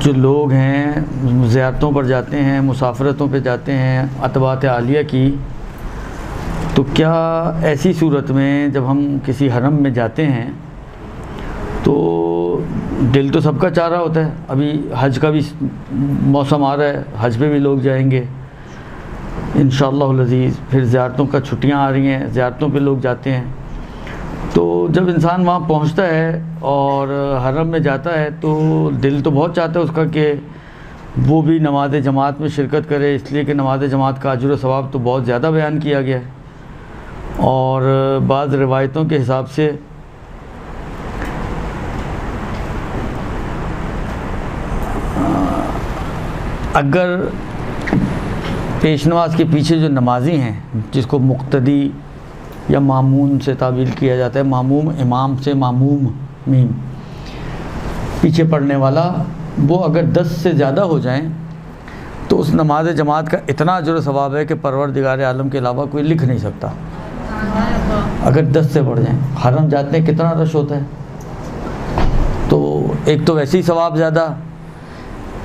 جو لوگ ہیں زیارتوں پر جاتے ہیں، مسافرتوں پہ جاتے ہیں اتباعت عالیہ کی، تو کیا ایسی صورت میں جب ہم کسی حرم میں جاتے ہیں تو دل تو سب کا چاہ رہا ہوتا ہے، ابھی حج کا بھی موسم آ رہا ہے، حج پہ بھی لوگ جائیں گے انشاءاللہ العزیز، پھر زیارتوں کا چھٹیاں آ رہی ہیں، زیارتوں پہ لوگ جاتے ہیں، تو جب انسان وہاں پہنچتا ہے اور حرم میں جاتا ہے تو دل تو بہت چاہتا ہے اس کا کہ وہ بھی نماز جماعت میں شرکت کرے، اس لیے کہ نماز جماعت کا اجر و ثواب تو بہت زیادہ بیان کیا گیا ہے، اور بعض روایتوں کے حساب سے اگر پیش نماز کے پیچھے جو نمازی ہیں، جس کو مقتدی یا مامون سے تعبیر کیا جاتا ہے، ماموم امام سے ماموم میم، پیچھے پڑھنے والا، وہ اگر 10 سے زیادہ ہو جائیں تو اس نماز جماعت کا اتنا اجر و ثواب ہے کہ پروردگار عالم کے علاوہ کوئی لکھ نہیں سکتا، اگر 10 سے بڑھ جائیں۔ حرم جاتے ہیں کتنا رش ہوتا ہے، تو ایک تو ویسے ہی ثواب زیادہ،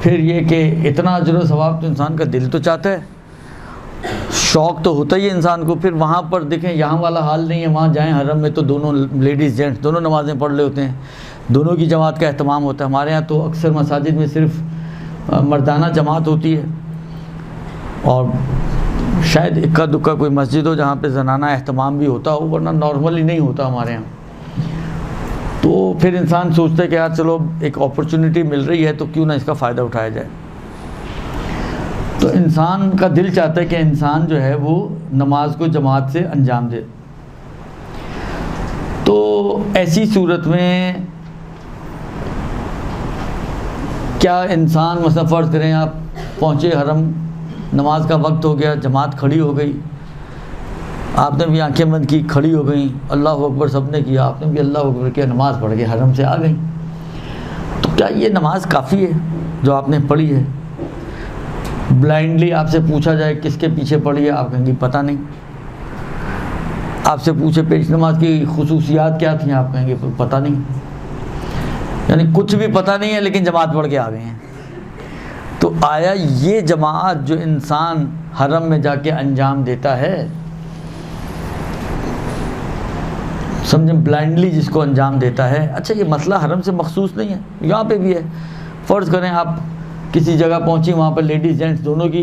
پھر یہ کہ اتنا اجر و ثواب تو انسان کا دل تو چاہتا ہے، شوق تو ہوتا ہی ہے انسان کو۔ پھر وہاں پر دیکھیں یہاں والا حال نہیں ہے، وہاں جائیں حرم میں تو دونوں لیڈیز جینٹس دونوں نمازیں پڑھ رہے ہوتے ہیں، دونوں کی جماعت کا اہتمام ہوتا ہے۔ ہمارے یہاں تو اکثر مساجد میں صرف مردانہ جماعت ہوتی ہے، اور شاید اکا دکا کوئی مسجد ہو جہاں پہ زنانہ اہتمام بھی ہوتا ہو، ورنہ نارملی نہیں ہوتا ہمارے یہاں۔ تو پھر انسان سوچتا ہے کہ یار چلو ایک اپرچونٹی مل رہی ہے تو کیوں نہ اس کا فائدہ اٹھایا جائے، تو انسان کا دل چاہتا ہے کہ انسان جو ہے وہ نماز کو جماعت سے انجام دے۔ تو ایسی صورت میں کیا انسان مثلا فرض کریں آپ پہنچے حرم، نماز کا وقت ہو گیا، جماعت کھڑی ہو گئی، آپ نے بھی آنکھیں بند کی، کھڑی ہو گئیں، اللہ اکبر سب نے کیا، آپ نے بھی اللہ اکبر کیا، نماز پڑھ کے حرم سے آ گئیں، تو کیا یہ نماز کافی ہے جو آپ نے پڑھی ہے؟ بلائنڈلی آپ سے پوچھا جائے کس کے پیچھے پڑھی ہے، آپ کہیں گے پتہ نہیں۔ آپ سے پوچھے پیش نماز کی خصوصیات کیا تھیں، آپ کہیں گے پتہ نہیں، یعنی کچھ بھی پتہ نہیں ہے لیکن جماعت پڑھ کے آ گئے ہیں۔ تو آیا یہ جماعت جو انسان حرم میں جا کے انجام دیتا ہے، سمجھیں بلائنڈلی جس کو انجام دیتا ہے، اچھا یہ مسئلہ حرم سے مخصوص نہیں ہے، یہاں پہ بھی ہے۔ فرض کریں آپ کسی جگہ پہنچی، وہاں پر لیڈیز جینٹس دونوں کی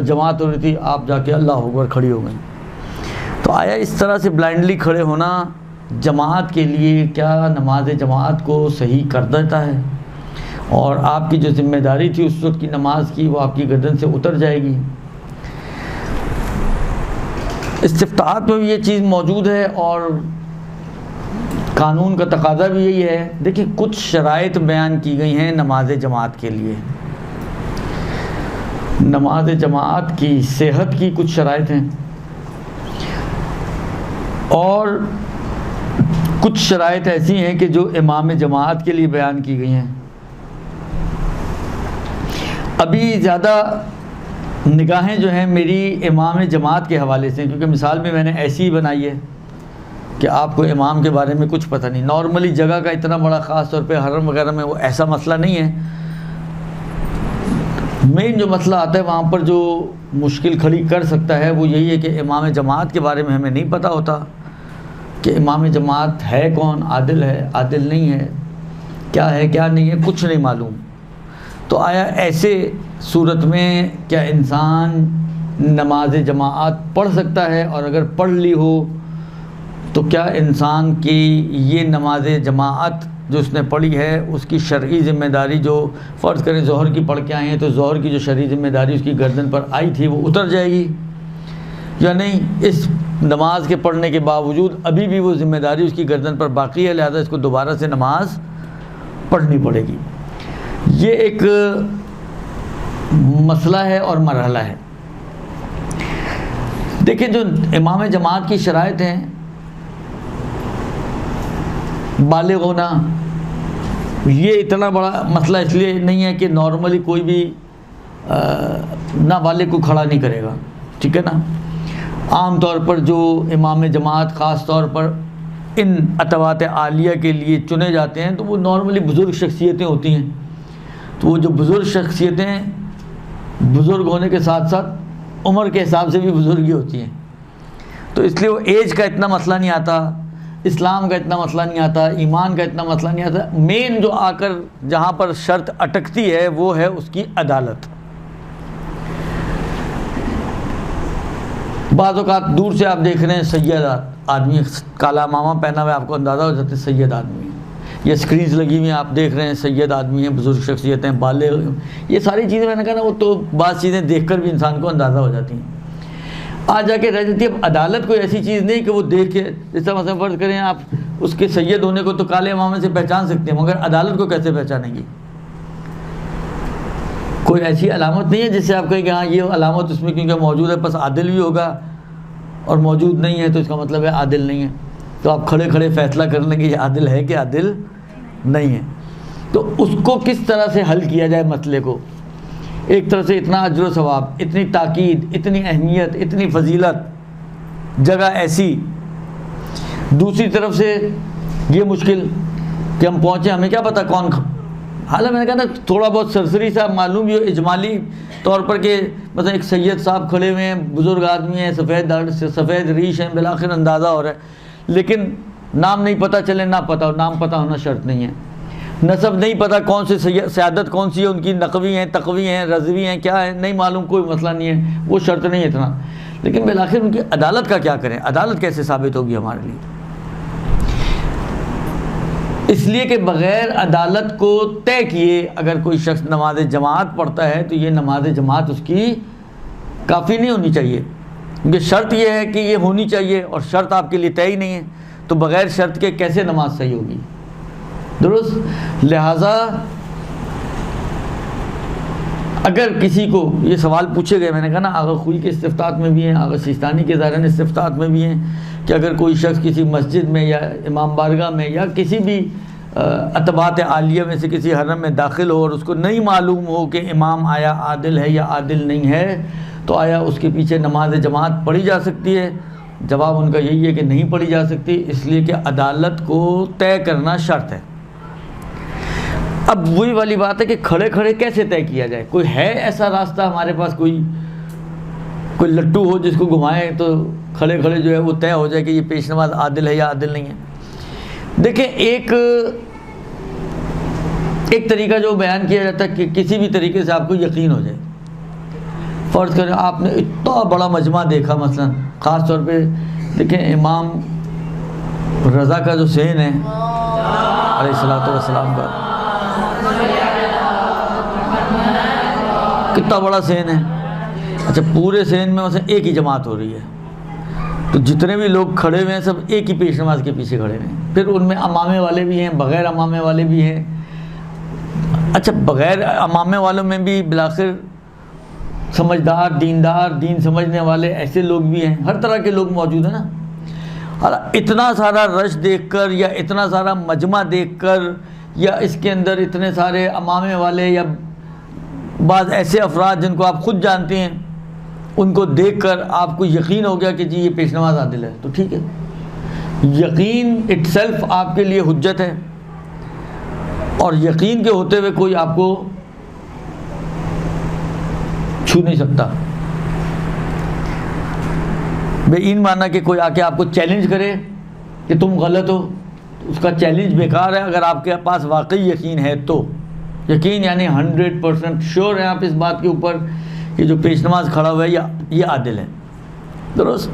جماعت ہو رہی تھی، آپ جا کے اللہ اکبر کھڑی ہو گئیں، تو آیا اس طرح سے بلائنڈلی کھڑے ہونا جماعت کے لیے کیا نماز جماعت کو صحیح کر دیتا ہے، اور آپ کی جو ذمہ داری تھی اس وقت کی نماز کی وہ آپ کی گردن سے اتر جائے گی؟ استفتاحات میں بھی یہ چیز موجود ہے، اور قانون کا تقاضا بھی یہی ہے۔ دیکھیں کچھ شرائط بیان کی گئی ہیں نماز جماعت کے لیے، نماز جماعت کی صحت کی کچھ شرائط ہیں، اور کچھ شرائط ایسی ہیں کہ جو امام جماعت کے لیے بیان کی گئی ہیں۔ ابھی زیادہ نگاہیں جو ہیں میری امام جماعت کے حوالے سے، کیونکہ مثال بھی میں نے ایسی ہی بنائی ہے کہ آپ کو امام کے بارے میں کچھ پتہ نہیں، نارملی جگہ کا اتنا بڑا خاص طور پہ حرم وغیرہ میں وہ ایسا مسئلہ نہیں ہے۔ مین جو مسئلہ آتا ہے وہاں پر جو مشکل کھڑی کر سکتا ہے وہ یہی ہے کہ امام جماعت کے بارے میں ہمیں نہیں پتہ ہوتا کہ امام جماعت ہے کون، عادل ہے عادل نہیں ہے، کیا ہے کیا نہیں ہے، کچھ نہیں معلوم۔ تو آیا ایسے صورت میں کیا انسان نماز جماعت پڑھ سکتا ہے، اور اگر پڑھ لی ہو تو کیا انسان کی یہ نماز جماعت جو اس نے پڑھی ہے اس کی شرعی ذمہ داری، جو فرض کریں ظہر کی پڑھ کے آئے ہیں تو ظہر کی جو شرعی ذمہ داری اس کی گردن پر آئی تھی وہ اتر جائے گی یا نہیں؟ اس نماز کے پڑھنے کے باوجود ابھی بھی وہ ذمہ داری اس کی گردن پر باقی ہے، لہذا اس کو دوبارہ سے نماز پڑھنی پڑے گی۔ یہ ایک مسئلہ ہے اور مرحلہ ہے۔ دیکھیں جو امام جماعت کی شرائط ہیں، بالغ ہونا، یہ اتنا بڑا مسئلہ اس لیے نہیں ہے کہ نارملی کوئی بھی نابالغ کو کھڑا نہیں کرے گا، ٹھیک ہے نا۔ عام طور پر جو امام جماعت خاص طور پر ان اتباعت عالیہ کے لیے چنے جاتے ہیں تو وہ نارملی بزرگ شخصیتیں ہوتی ہیں، تو وہ جو بزرگ شخصیتیں بزرگ ہونے کے ساتھ ساتھ عمر کے حساب سے بھی بزرگی ہوتی ہیں، تو اس لیے وہ ایج کا اتنا مسئلہ نہیں آتا، اسلام کا اتنا مسئلہ نہیں آتا، ایمان کا اتنا مسئلہ نہیں آتا. مین جو آ کر جہاں پر شرط اٹکتی ہے وہ ہے اس کی عدالت. بعض اوقات دور سے آپ دیکھ رہے ہیں سید آدمی، کالا امامہ پہنا ہوا ہے، آپ کو اندازہ ہو جاتا ہے سید آدمی ہے. یہ سکرینز لگی ہوئی ہیں، آپ دیکھ رہے ہیں سید آدمی ہیں، بزرگ شخصیتیں، بالغ، یہ ساری چیزیں میں نے کہا نا، وہ تو بعض چیزیں دیکھ کر بھی انسان کو اندازہ ہو جاتی ہیں. آ جا کے رہ جاتی ہے. اب عدالت کوئی ایسی چیز نہیں کہ وہ دیکھ کے، جیسا مثلا فرض کریں آپ اس کے سید ہونے کو تو کالے امامے سے پہچان سکتے ہیں، مگر عدالت کو کیسے پہچانیں گی؟ کوئی ایسی علامت نہیں ہے جس سے آپ کہیں کہ ہاں یہ علامت اس میں کیونکہ موجود ہے بس عادل بھی ہوگا، اور موجود نہیں ہے تو اس کا مطلب ہے عادل نہیں ہے. تو آپ کھڑے کھڑے فیصلہ کر لیں گے یہ عادل ہے کہ عادل نہیں ہے. تو اس کو کس طرح سے حل کیا جائے مسئلے کو؟ ایک طرف سے اتنا اجر و ثواب، اتنی تاکید، اتنی اہمیت، اتنی فضیلت، جگہ ایسی، دوسری طرف سے یہ مشکل کہ ہم پہنچے، ہمیں کیا پتہ کون حالانکہ میں نے کہا نا تھوڑا بہت سرسری سا معلوم بھی ہو اجمالی طور پر کہ مثلا ایک سید صاحب کھڑے ہوئے ہیں، بزرگ آدمی ہیں، سفید ریش ہیں، بالآخر اندازہ ہو رہا ہے، لیکن نام نہیں پتہ چلے، نہ پتہ ہو، نام پتہ ہونا شرط نہیں ہے. نسب نہیں پتہ کون سے سیادت کون سی ہے، ان کی نقوی ہیں، تقوی ہیں، رضوی ہیں، کیا ہے نہیں معلوم، کوئی مسئلہ نہیں ہے، وہ شرط نہیں ہے اتنا. لیکن بالآخر ان کی عدالت کا کیا کریں؟ عدالت کیسے ثابت ہوگی ہمارے لیے؟ اس لیے کہ بغیر عدالت کو طے کیے اگر کوئی شخص نماز جماعت پڑھتا ہے تو یہ نماز جماعت اس کی کافی نہیں ہونی چاہیے، کیونکہ شرط یہ ہے کہ یہ ہونی چاہیے اور شرط آپ کے لیے طے ہی نہیں ہے، تو بغیر شرط کے کیسے نماز صحیح ہوگی؟ درست. لہٰذا اگر کسی کو یہ سوال پوچھے گئے، میں نے کہا نا آغا خوئی کے استفتاء میں بھی ہیں، آغا سیستانی کے ظاہراً استفتاء میں بھی ہیں، کہ اگر کوئی شخص کسی مسجد میں یا امام بارگاہ میں یا کسی بھی اتباعات عالیہ میں سے کسی حرم میں داخل ہو اور اس کو نہیں معلوم ہو کہ امام آیا عادل ہے یا عادل نہیں ہے، تو آیا اس کے پیچھے نماز جماعت پڑھی جا سکتی ہے؟ جواب ان کا یہی ہے کہ نہیں پڑھی جا سکتی، اس لیے کہ عدالت کو طے کرنا شرط ہے. اب وہی والی بات ہے کہ کھڑے کھڑے کیسے طے کیا جائے؟ کوئی ہے ایسا راستہ ہمارے پاس؟ کوئی لٹو ہو جس کو گھمائے تو کھڑے کھڑے جو ہے وہ طے ہو جائے کہ یہ پیش نماز عادل ہے یا عادل نہیں ہے؟ دیکھیں ایک طریقہ جو بیان کیا جاتا ہے کہ کسی بھی طریقے سے آپ کو یقین ہو جائے. فرض کریں آپ نے اتنا بڑا مجمع دیکھا، مثلا خاص طور پہ دیکھیں امام رضا کا جو سین ہے علیہ الصلوۃ والسلام کا، کتنا بڑا سین ہے. اچھا پورے سین میں مثلا ایک ہی جماعت ہو رہی ہے، تو جتنے بھی لوگ کھڑے ہوئے ہیں سب ایک ہی پیش نماز کے پیچھے کھڑے ہوئے ہیں. پھر ان میں امامے والے بھی ہیں، بغیر امامے والے بھی ہیں. اچھا بغیر امامے والوں میں بھی بالآخر سمجھدار، دیندار، دین سمجھنے والے ایسے لوگ بھی ہیں، ہر طرح کے لوگ موجود ہیں نا. اور اتنا سارا رش دیکھ کر یا اتنا سارا مجمع دیکھ کر یا اس کے اندر اتنے سارے امامے والے یا بعض ایسے افراد جن کو آپ خود جانتے ہیں ان کو دیکھ کر آپ کو یقین ہو گیا کہ جی یہ پیش نماز عادل ہے، تو ٹھیک ہے. یقین اٹ سیلف آپ کے لیے حجت ہے، اور یقین کے ہوتے ہوئے کوئی آپ کو چھو نہیں سکتا. بے این مانا کہ کوئی آ کے آپ کو چیلنج کرے کہ تم غلط ہو، اس کا چیلنج بیکار ہے. اگر آپ کے پاس واقعی یقین ہے تو، یقین یعنی 100% شیور ہیں آپ اس بات کے اوپر کہ جو پیش نماز کھڑا ہوا ہے یہ عادل ہے. درست.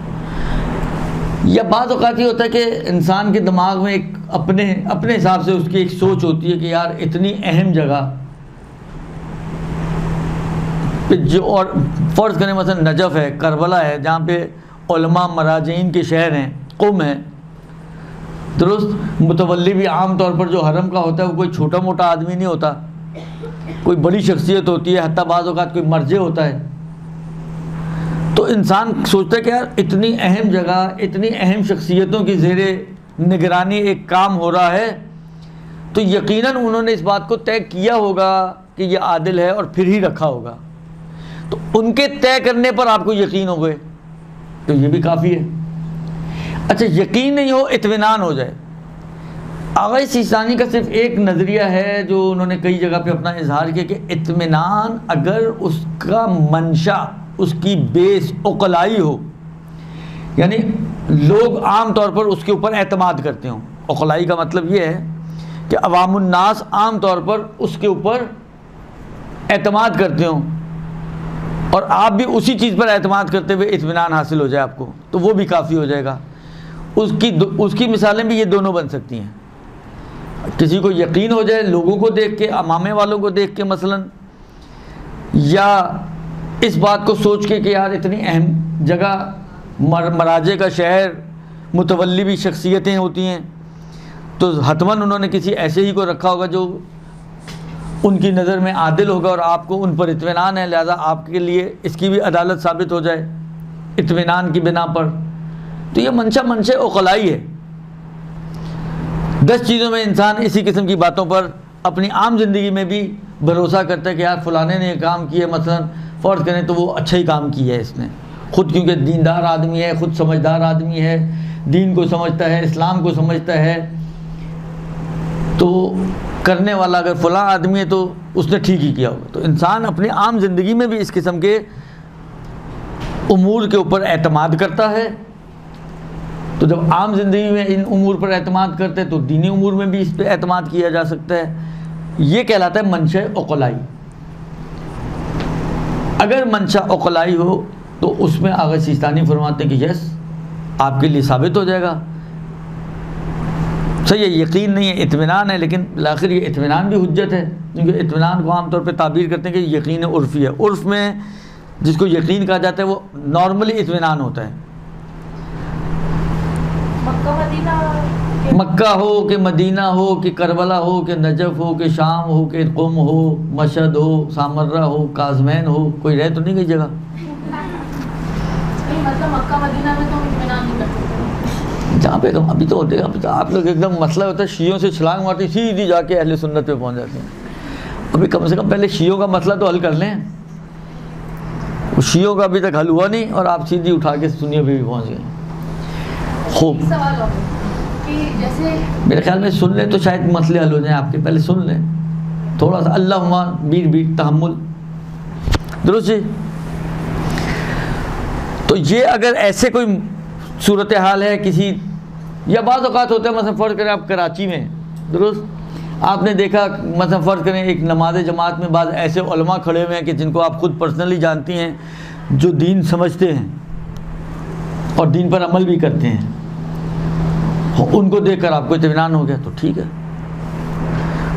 یا بعض اوقات یہ ہوتا ہے کہ انسان کے دماغ میں ایک اپنے حساب سے اس کی ایک سوچ ہوتی ہے کہ یار اتنی اہم جگہ جو، اور فرض کریں مثلا نجف ہے، کربلا ہے، جہاں پہ علماء مراجعین کے شہر ہیں، قم ہے. درست. متولی بھی عام طور پر جو حرم کا ہوتا ہے وہ کوئی چھوٹا موٹا آدمی نہیں ہوتا، کوئی بڑی شخصیت ہوتی ہے، حتیٰ بعض اوقات کوئی مرجع ہوتا ہے. تو انسان سوچتا ہے کہ یار اتنی اہم جگہ، اتنی اہم شخصیتوں کی زیر نگرانی ایک کام ہو رہا ہے، تو یقیناً انہوں نے اس بات کو طے کیا ہوگا کہ یہ عادل ہے اور پھر ہی رکھا ہوگا. تو ان کے طے کرنے پر آپ کو یقین ہو گئے تو یہ بھی کافی ہے. اچھا یقین نہیں ہو، اطمینان ہو جائے آغا سیستانی کا صرف ایک نظریہ ہے جو انہوں نے کئی جگہ پہ اپنا اظہار کیا کہ اطمینان اگر اس کا منشا، اس کی بیس عقلائی ہو، یعنی لوگ عام طور پر اس کے اوپر اعتماد کرتے ہوں. عقلائی کا مطلب یہ ہے کہ عوام الناس عام طور پر اس کے اوپر اعتماد کرتے ہوں اور آپ بھی اسی چیز پر اعتماد کرتے ہوئے اطمینان حاصل ہو جائے آپ کو، تو وہ بھی کافی ہو جائے گا. اس کی مثالیں بھی یہ دونوں بن سکتی ہیں. کسی کو یقین ہو جائے لوگوں کو دیکھ کے، عوامے والوں کو دیکھ کے مثلا، یا اس بات کو سوچ کے کہ یار اتنی اہم جگہ، مراجع کا شہر، متولی بھی شخصیتیں ہوتی ہیں، تو حتماً انہوں نے کسی ایسے ہی کو رکھا ہوگا جو ان کی نظر میں عادل ہوگا اور آپ کو ان پر اطمینان ہے، لہذا آپ کے لیے اس کی بھی عدالت ثابت ہو جائے اطمینان کی بنا پر. تو یہ منشا عقلائی ہے. 10 چیزوں میں انسان اسی قسم کی باتوں پر اپنی عام زندگی میں بھی بھروسہ کرتا ہے کہ یار فلانے نے یہ کام کیا، مثلا فرض کریں تو وہ اچھا ہی کام کیا ہے اس نے، خود کیونکہ دیندار آدمی ہے، خود سمجھدار آدمی ہے، دین کو سمجھتا ہے، اسلام کو سمجھتا ہے، تو کرنے والا اگر فلاں آدمی ہے تو اس نے ٹھیک ہی کیا ہوگا. تو انسان اپنی عام زندگی میں بھی اس قسم کے امور کے اوپر اعتماد کرتا ہے. تو جب عام زندگی میں ان امور پر اعتماد کرتے تو دینی امور میں بھی اس پہ اعتماد کیا جا سکتا ہے. یہ کہلاتا ہے منشا عقلائی. اگر منشا عقلائی ہو تو اس میں آغا سیستانی فرماتے ہیں کہ یس آپ کے لیے ثابت ہو جائے گا. صحیح ہے، یقین نہیں ہے، اطمینان ہے، لیکن بالآخر یہ اطمینان بھی حجت ہے، کیونکہ اطمینان کو عام طور پہ تعبیر کرتے ہیں کہ یقین عرفی ہے. عرف میں جس کو یقین کہا جاتا ہے وہ نارملی اطمینان ہوتا ہے. مکہ ہو کہ مدینہ ہو کہ کربلا ہو کہ نجف ہو کہ شام ہو کہ قم ہو، مشہد ہو، سامرہ ہو، کاظمین ہو، کوئی رہ تو نہیں گئی جگہ. مطلب مکہ مدینہ میں تو اطمینان نہیں کرتے جہاں پہ ابھی تو ہوتے ہیں. آپ لوگ ایک دم مسئلہ ہوتا ہے شیعوں سے چھلانگ مارتی سیدھی جا کے اہل سنت پہ پہنچ جاتے ہیں. ابھی کم سے کم پہلے شیعوں کا مسئلہ تو حل کر لیں. شیعوں کا ابھی تک حل ہوا نہیں اور آپ سیدھی اٹھا کے سنیوں پہ بھی پہنچ گئے. خوب. سوال اور کہ جیسے میرے خیال میں سن لیں تو شاید مسئلے حل ہو جائیں آپ کے. پہلے سن لیں تھوڑا سا، اللہم بیر تحمل. درست جی. تو یہ اگر ایسے کوئی صورتحال ہے کسی، یا بعض اوقات ہوتا ہے مثلا فرض کریں آپ کراچی میں، درست، آپ نے دیکھا مثلا فرض کریں ایک نماز جماعت میں بعض ایسے علماء کھڑے ہوئے ہیں کہ جن کو آپ خود پرسنلی جانتی ہیں، جو دین سمجھتے ہیں اور دین پر عمل بھی کرتے ہیں، ان کو دیکھ کر آپ کو اطمینان ہو گیا تو ٹھیک ہے.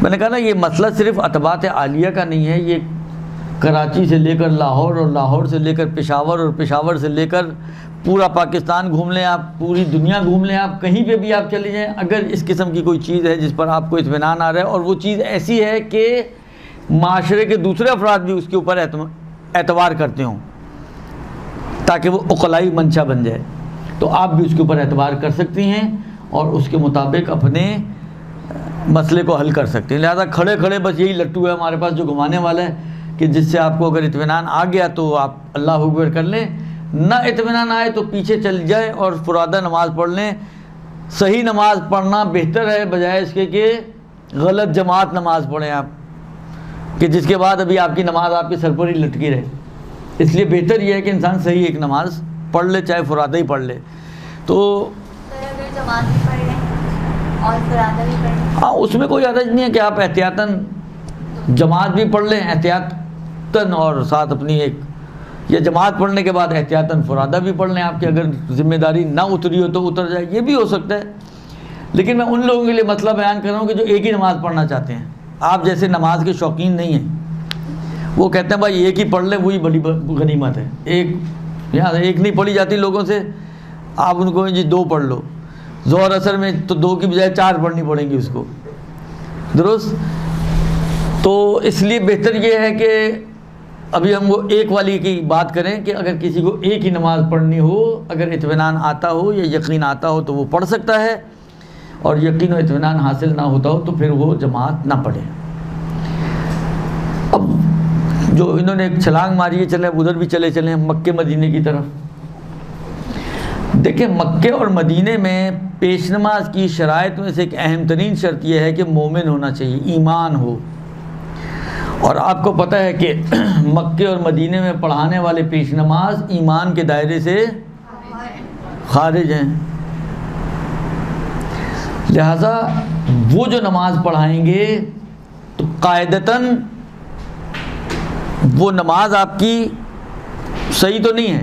میں نے کہا نا یہ مسئلہ صرف اطباعت عالیہ کا نہیں ہے، یہ کراچی سے لے کر لاہور اور لاہور سے لے کر پشاور اور پشاور سے لے کر پورا پاکستان گھوم لیں آپ، پوری دنیا گھوم لیں آپ، کہیں پہ بھی آپ چلے جائیں، اگر اس قسم کی کوئی چیز ہے جس پر آپ کو اطمینان آ رہا ہے اور وہ چیز ایسی ہے کہ معاشرے کے دوسرے افراد بھی اس کے اوپر اعتبار کرتے ہوں تاکہ وہ عقلائی منشا بن جائے، تو آپ بھی اس کے اوپر اعتبار کر سکتی ہیں اور اس کے مطابق اپنے مسئلے کو حل کر سکتے ہیں. لہذا کھڑے کھڑے بس یہی لٹو ہے ہمارے پاس جو گھمانے والا ہے کہ جس سے آپ کو اگر اطمینان آ گیا تو آپ اللہ اکبر کر لیں، نہ اطمینان آئے تو پیچھے چل جائیں اور فرادہ نماز پڑھ لیں. صحیح نماز پڑھنا بہتر ہے بجائے اس کے کہ غلط جماعت نماز پڑھیں آپ، کہ جس کے بعد ابھی آپ کی نماز آپ کے سر پر ہی لٹکی رہے. اس لیے بہتر یہ ہے کہ انسان صحیح ایک نماز پڑھ لے، چاہے فرادہ ہی پڑھ لے. تو اگر جماعت بھی پڑھ لیں اور فرادہ بھی پڑھ لیں، ہاں اس میں کوئی حرج نہیں ہے کہ آپ احتیاطاً جماعت بھی پڑھ لیں احتیاطاً اور ساتھ اپنی ایک، یا جماعت پڑھنے کے بعد احتیاطاً فرادہ بھی پڑھ لیں. آپ کی اگر ذمہ داری نہ اتری ہو تو اتر جائے، یہ بھی ہو سکتا ہے. لیکن میں ان لوگوں کے لیے مسئلہ بیان کر رہا ہوں کہ جو ایک ہی نماز پڑھنا چاہتے ہیں. آپ جیسے نماز کے شوقین نہیں ہیں، وہ کہتے ہیں بھائی ایک ہی پڑھ لیں وہی بڑی غنیمت ہے. یہاں ایک نہیں پڑھی جاتی لوگوں سے، آپ ان کو جی 2 پڑھ لو، ظہر اثر میں تو 2 کی بجائے 4 پڑھنی پڑیں گی اس کو. درست. تو اس لیے بہتر یہ ہے کہ ابھی ہم وہ ایک والی کی بات کریں کہ اگر کسی کو ایک ہی نماز پڑھنی ہو، اگر اطمینان آتا ہو یا یقین آتا ہو تو وہ پڑھ سکتا ہے، اور یقین و اطمینان حاصل نہ ہوتا ہو تو پھر وہ جماعت نہ پڑھے. اب جو انہوں نے ایک چھلانگ ماری ہے، چلے ادھر بھی چلے چلیں مکے مدینے کی طرف. دیکھیں مکے اور مدینے میں پیش نماز کی شرائط میں سے ایک اہم ترین شرط یہ ہے کہ مومن ہونا چاہیے، ایمان ہو. اور آپ کو پتہ ہے کہ مکے اور مدینے میں پڑھانے والے پیش نماز ایمان کے دائرے سے خارج ہیں. لہذا وہ جو نماز پڑھائیں گے تو قاعدتاً وہ نماز آپ کی صحیح تو نہیں ہے.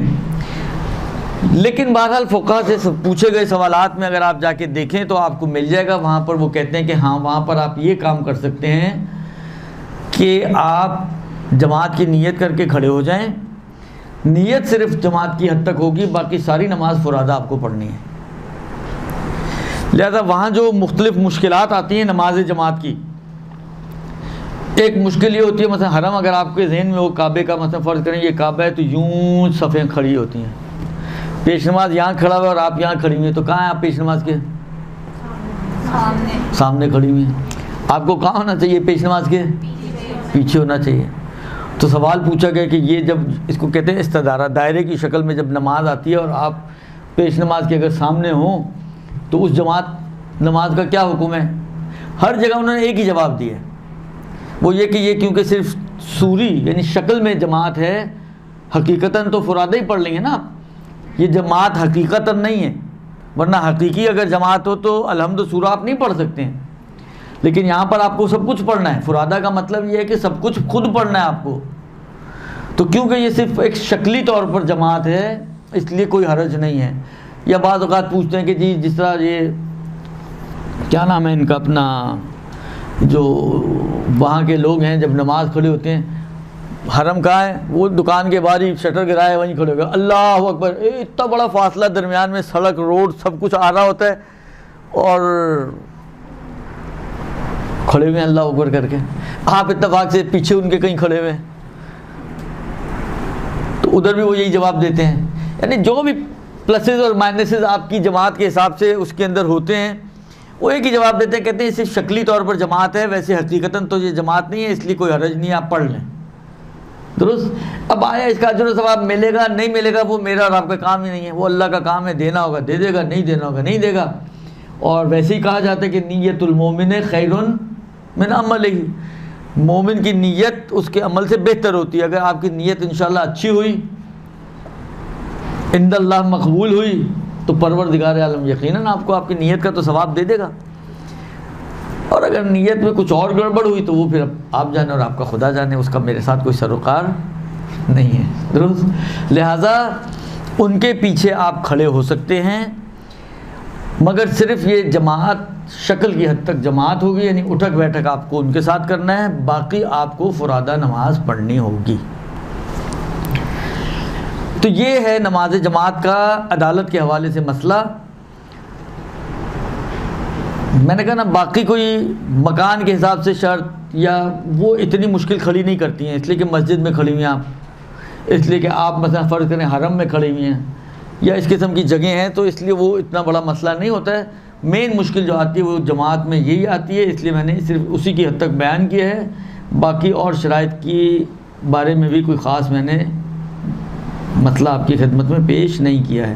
لیکن بہرحال فقہا سے پوچھے گئے سوالات میں اگر آپ جا کے دیکھیں تو آپ کو مل جائے گا، وہاں پر وہ کہتے ہیں کہ ہاں وہاں پر آپ یہ کام کر سکتے ہیں کہ آپ جماعت کی نیت کر کے کھڑے ہو جائیں. نیت صرف جماعت کی حد تک ہوگی، باقی ساری نماز فرادہ آپ کو پڑھنی ہے. لہذا وہاں جو مختلف مشکلات آتی ہیں نماز جماعت کی، ایک مشکل یہ ہوتی ہے مثلا حرم اگر آپ کے ذہن میں وہ کعبے کا مثلا فرض کریں یہ کعبہ ہے تو یوں صفیں کھڑی ہوتی ہیں، پیش نماز یہاں کھڑا ہوا اور آپ یہاں کھڑی ہوئی ہیں، تو کہاں ہیں آپ پیش نماز کے؟ سامنے کھڑی ہوئی ہیں. آپ کو کہاں ہونا چاہیے پیش نماز کے؟ پیچھے ہونا چاہیے. تو سوال پوچھا گیا کہ یہ جب اس کو کہتے ہیں استدارہ، دائرے کی شکل میں جب نماز آتی ہے اور آپ پیش نماز کے اگر سامنے ہوں تو اس جماعت نماز کا کیا حکم ہے؟ ہر جگہ انہوں نے ایک ہی جواب دیا ہے، وہ یہ کہ یہ کیونکہ صرف صوری یعنی شکل میں جماعت ہے، حقیقتاً تو فرادہ ہی پڑھ لیں گے نا. یہ جماعت حقیقتاً نہیں ہے، ورنہ حقیقی اگر جماعت ہو تو الحمد سورہ آپ نہیں پڑھ سکتے ہیں. لیکن یہاں پر آپ کو سب کچھ پڑھنا ہے. فرادہ کا مطلب یہ ہے کہ سب کچھ خود پڑھنا ہے آپ کو. تو کیونکہ یہ صرف ایک شکلی طور پر جماعت ہے اس لیے کوئی حرج نہیں ہے. یا بعض اوقات پوچھتے ہیں کہ جی جس طرح یہ کیا نام ہے ان کا اپنا جو وہاں کے لوگ ہیں جب نماز کھڑے ہوتے ہیں، حرم کہاں ہے؟ وہ دکان کے باہر ہی شٹر گرائے وہیں کھڑے ہو گئے، اللہ اکبر، اتنا بڑا فاصلہ درمیان میں، سڑک روڈ سب کچھ آ رہا ہوتا ہے اور کھڑے ہوئے ہیں اللہ اکبر کر کے. آپ اتفاق سے پیچھے ان کے کہیں کھڑے ہوئے ہیں تو ادھر بھی وہ یہی جواب دیتے ہیں. یعنی جو بھی پلسز اور مائنسز آپ کی جماعت کے حساب سے اس کے اندر ہوتے ہیں وہ ایک ہی جواب دیتے ہیں، کہتے ہیں صرف شکلی طور پر جماعت ہے، ویسے حقیقتاً تو یہ جماعت نہیں ہے، اس لیے کوئی حرج نہیں ہے، آپ پڑھ لیں. درست. اب آیا اس کا اجر و ثواب ملے گا نہیں ملے گا وہ میرا اور آپ کا کام ہی نہیں ہے، وہ اللہ کا کام ہے، دینا ہوگا دے دے گا، نہیں دینا ہوگا نہیں دے گا. اور ویسے ہی کہا جاتا ہے کہ نیت المومن خیر من عملہ، مومن کی نیت اس کے عمل سے بہتر ہوتی ہے. اگر آپ کی نیت انشاءاللہ اچھی ہوئی، عند اللہ مقبول ہوئی، تو پروردگار عالم یقیناً آپ کو آپ کی نیت کا تو ثواب دے دے گا. اور اگر نیت میں کچھ اور گڑبڑ ہوئی تو وہ پھر آپ جانے اور آپ کا خدا جانے، اس کا میرے ساتھ کوئی سروکار نہیں ہے. درست. لہٰذا ان کے پیچھے آپ کھڑے ہو سکتے ہیں، مگر صرف یہ جماعت شکل کی حد تک جماعت ہوگی، یعنی اٹھک بیٹھک آپ کو ان کے ساتھ کرنا ہے، باقی آپ کو فرادہ نماز پڑھنی ہوگی. تو یہ ہے نماز جماعت کا عدالت کے حوالے سے مسئلہ. میں نے کہا نا باقی کوئی مکان کے حساب سے شرط یا وہ اتنی مشکل کھڑی نہیں کرتی ہیں، اس لیے کہ مسجد میں کھڑی ہوئی ہیں آپ، اس لیے کہ آپ مثلا فرض کریں حرم میں کھڑی ہوئی ہیں یا اس قسم کی جگہیں ہیں، تو اس لیے وہ اتنا بڑا مسئلہ نہیں ہوتا ہے. مین مشکل جو آتی ہے وہ جماعت میں یہی آتی ہے، اس لیے میں نے صرف اسی کی حد تک بیان کیا ہے. باقی اور شرائط کی بارے میں بھی کوئی خاص میں نے مسئلہ آپ کی خدمت میں پیش نہیں کیا ہے.